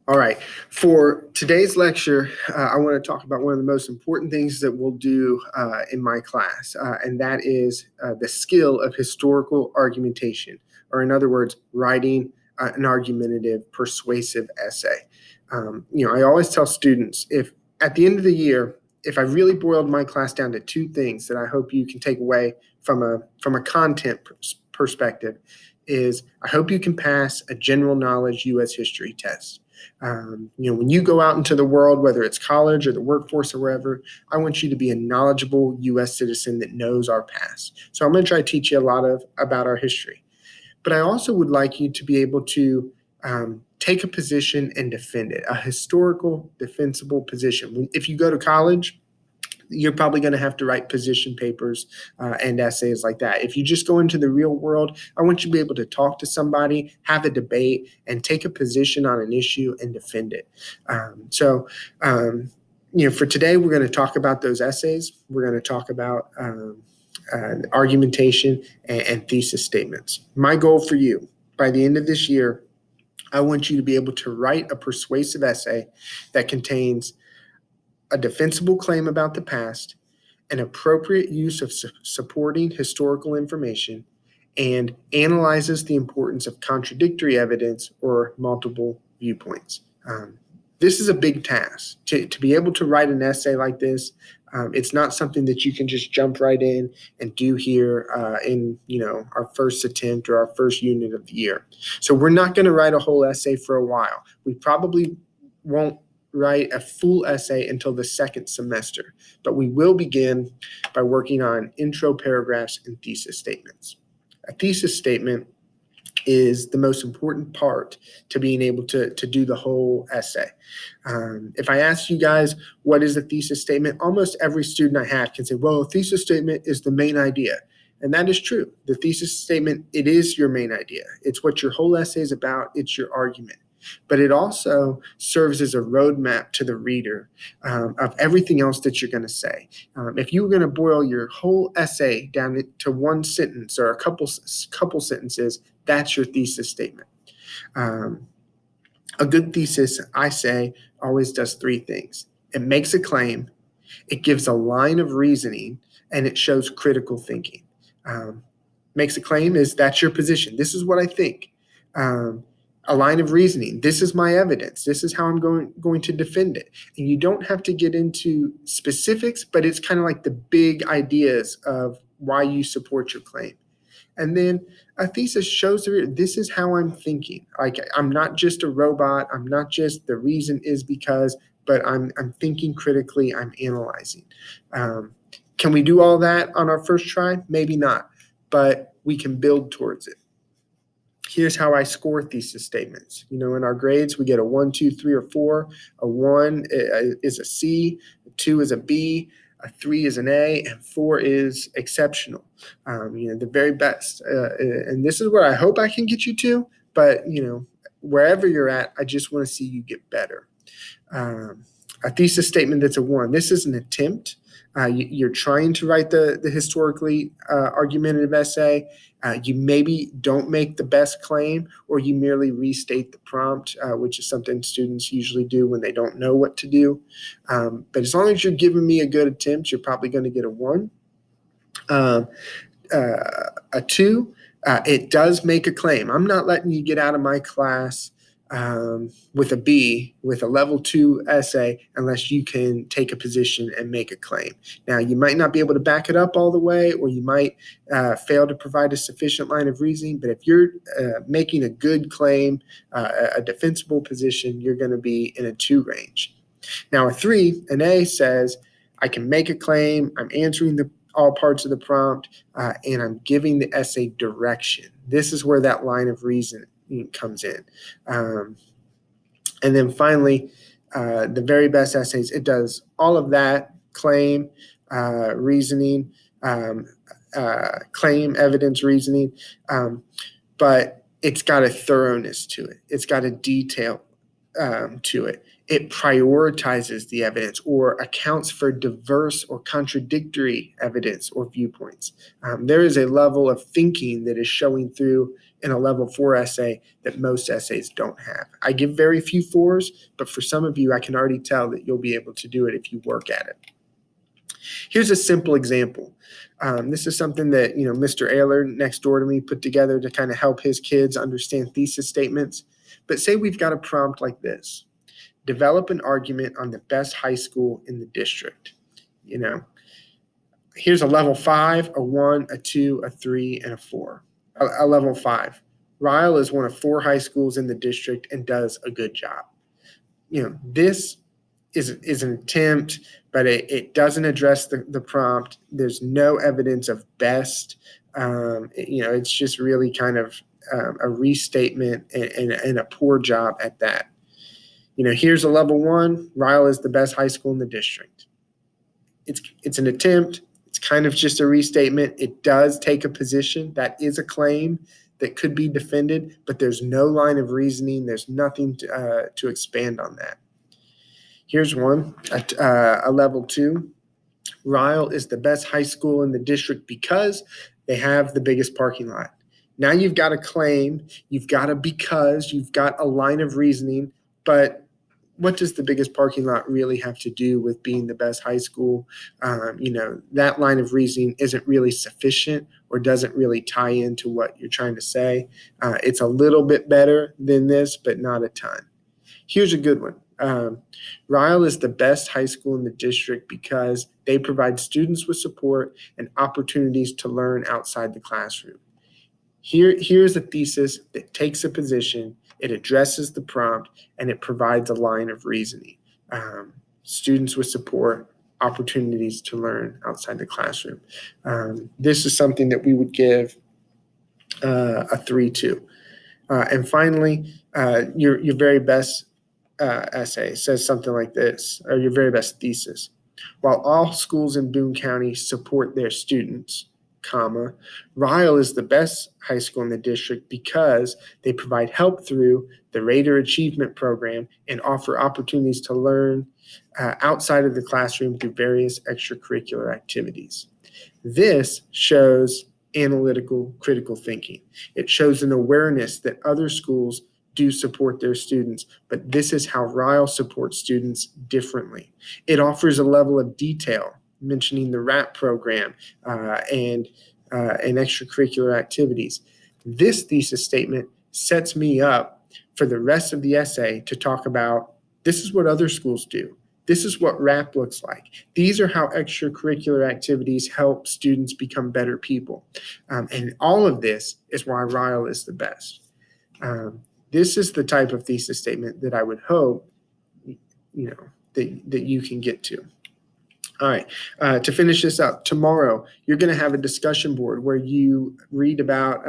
All right. For today's lecture, I want to talk about one of the most important things that we'll do in my class, and that is the skill of historical argumentation, or in other words, writing an argumentative, persuasive essay. I always tell students, if at the end of the year, if I really boiled my class down to two things that I hope you can take away from a content perspective, is I hope you can pass a general knowledge U.S. history test. When you go out into the world, whether it's college or the workforce or wherever, I want you to be a knowledgeable U.S. citizen that knows our past. So I'm going to try to teach you a lot about our history. But I also would like you to be able to take a position and defend it, a historical, defensible position. If you go to college, you're probably going to have to write position papers and essays like that. If you just go into the real world, I want you to be able to talk to somebody, have a debate, and take a position on an issue and defend it. For today, we're going to talk about those essays. We're going to talk about argumentation and thesis statements. My goal for you, by the end of this year, I want you to be able to write a persuasive essay that contains a defensible claim about the past, an appropriate use of supporting historical information, and analyzes the importance of contradictory evidence or multiple viewpoints. This is a big task. To be able to write an essay like this, it's not something that you can just jump right in and do here in our first attempt or our first unit of the year. So we're not going to write a whole essay for a while. We probably won't write a full essay until the second semester, but we will begin by working on intro paragraphs and thesis statements. A thesis statement is the most important part to being able to do the whole essay. If I ask you guys, what is a thesis statement? Almost every student I have can say, well, a thesis statement is the main idea. And that is true. The thesis statement, it is your main idea. It's what your whole essay is about. It's your argument. But it also serves as a roadmap to the reader of everything else that you're going to say. If you were going to boil your whole essay down to one sentence or a couple sentences, that's your thesis statement. A good thesis, I say, always does three things. It makes a claim, it gives a line of reasoning, and it shows critical thinking. Makes a claim is that's your position. This is what I think. A line of reasoning. This is my evidence. This is how I'm going to defend it. And you don't have to get into specifics, but it's kind of like the big ideas of why you support your claim. And then a thesis shows the reader, this is how I'm thinking. Like, I'm not just a robot. I'm not just the reason is because, but I'm thinking critically. I'm analyzing. Can we do all that on our first try? Maybe not, but we can build towards it. Here's how I score thesis statements. In our grades, we get a 1, 2, 3, or 4. A 1 is a C, a 2 is a B, a 3 is an A, and 4 is exceptional. The very best. And this is where I hope I can get you to, but wherever you're at, I just want to see you get better. A thesis statement that's a 1. This is an attempt. You're trying to write the historically argumentative essay. You maybe don't make the best claim, or you merely restate the prompt, which is something students usually do when they don't know what to do. But as long as you're giving me a good attempt, you're probably going to get a 1. A 2, it does make a claim. I'm not letting you get out of my class with a B, with a level 2 essay, unless you can take a position and make a claim. Now, you might not be able to back it up all the way, or you might fail to provide a sufficient line of reasoning, but if you're making a good claim, a defensible position, you're going to be in a 2 range. Now, a 3, an A, says, I can make a claim, I'm answering all parts of the prompt, and I'm giving the essay direction. This is where that line of reasoning comes in. And then finally, the very best essays, it does all of that, claim, reasoning, claim, evidence, reasoning, but it's got a thoroughness to it. It's got a detail to it. It prioritizes the evidence or accounts for diverse or contradictory evidence or viewpoints. There is a level of thinking that is showing through in a level 4 essay that most essays don't have. I give very few 4s, but for some of you, I can already tell that you'll be able to do it if you work at it. Here's a simple example. This is something that Mr. Ayler next door to me put together to kind of help his kids understand thesis statements. But say we've got a prompt like this. Develop an argument on the best high school in the district. Here's a level 5, a 1, a 2, a 3, and a 4. A level 5. Ryle is one of 4 high schools in the district and does a good job. This is an attempt, but it doesn't address the prompt. There's no evidence of best. It's just really kind of a restatement and a poor job at that. Here's a level 1. Ryle is the best high school in the district. It's an attempt. It's kind of just a restatement. It does take a position. That is a claim that could be defended, but there's no line of reasoning. There's nothing to expand on that. Here's one, a level 2. Ryle is the best high school in the district because they have the biggest parking lot. Now you've got a claim, you've got a because, you've got a line of reasoning, but what does the biggest parking lot really have to do with being the best high school? That line of reasoning isn't really sufficient or doesn't really tie into what you're trying to say. It's a little bit better than this, but not a ton. Here's a good one. Ryle is the best high school in the district because they provide students with support and opportunities to learn outside the classroom. Here's a thesis that takes a position, it addresses the prompt, and it provides a line of reasoning. Students with support, opportunities to learn outside the classroom. This is something that we would give a 3 to. And finally, your very best essay says something like this, or your very best thesis. While all schools in Boone County support their students, comma, Ryle is the best high school in the district because they provide help through the Rater Achievement Program and offer opportunities to learn outside of the classroom through various extracurricular activities. This shows analytical, critical thinking. It shows an awareness that other schools do support their students, but this is how Ryle supports students differently. It offers a level of detail, mentioning the RAP program and extracurricular activities. This thesis statement sets me up for the rest of the essay to talk about this is what other schools do. This is what RAP looks like. These are how extracurricular activities help students become better people. And all of this is why Ryle is the best. This is the type of thesis statement that I would hope, that you can get to. All right, to finish this up, tomorrow you're going to have a discussion board where you read about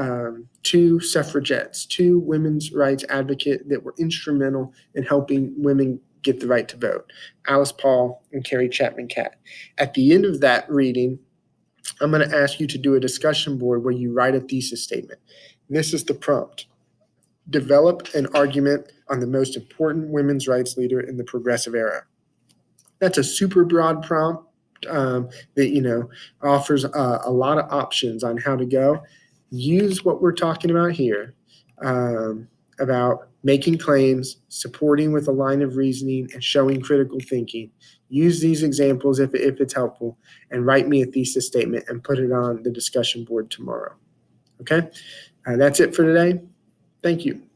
2 suffragettes, 2 women's rights advocates that were instrumental in helping women get the right to vote, Alice Paul and Carrie Chapman Catt. At the end of that reading, I'm going to ask you to do a discussion board where you write a thesis statement. This is the prompt. Develop an argument on the most important women's rights leader in the progressive era. That's a super broad prompt that offers a lot of options on how to go. Use what we're talking about here about making claims, supporting with a line of reasoning, and showing critical thinking. Use these examples if it's helpful, and write me a thesis statement and put it on the discussion board tomorrow. Okay, that's it for today. Thank you.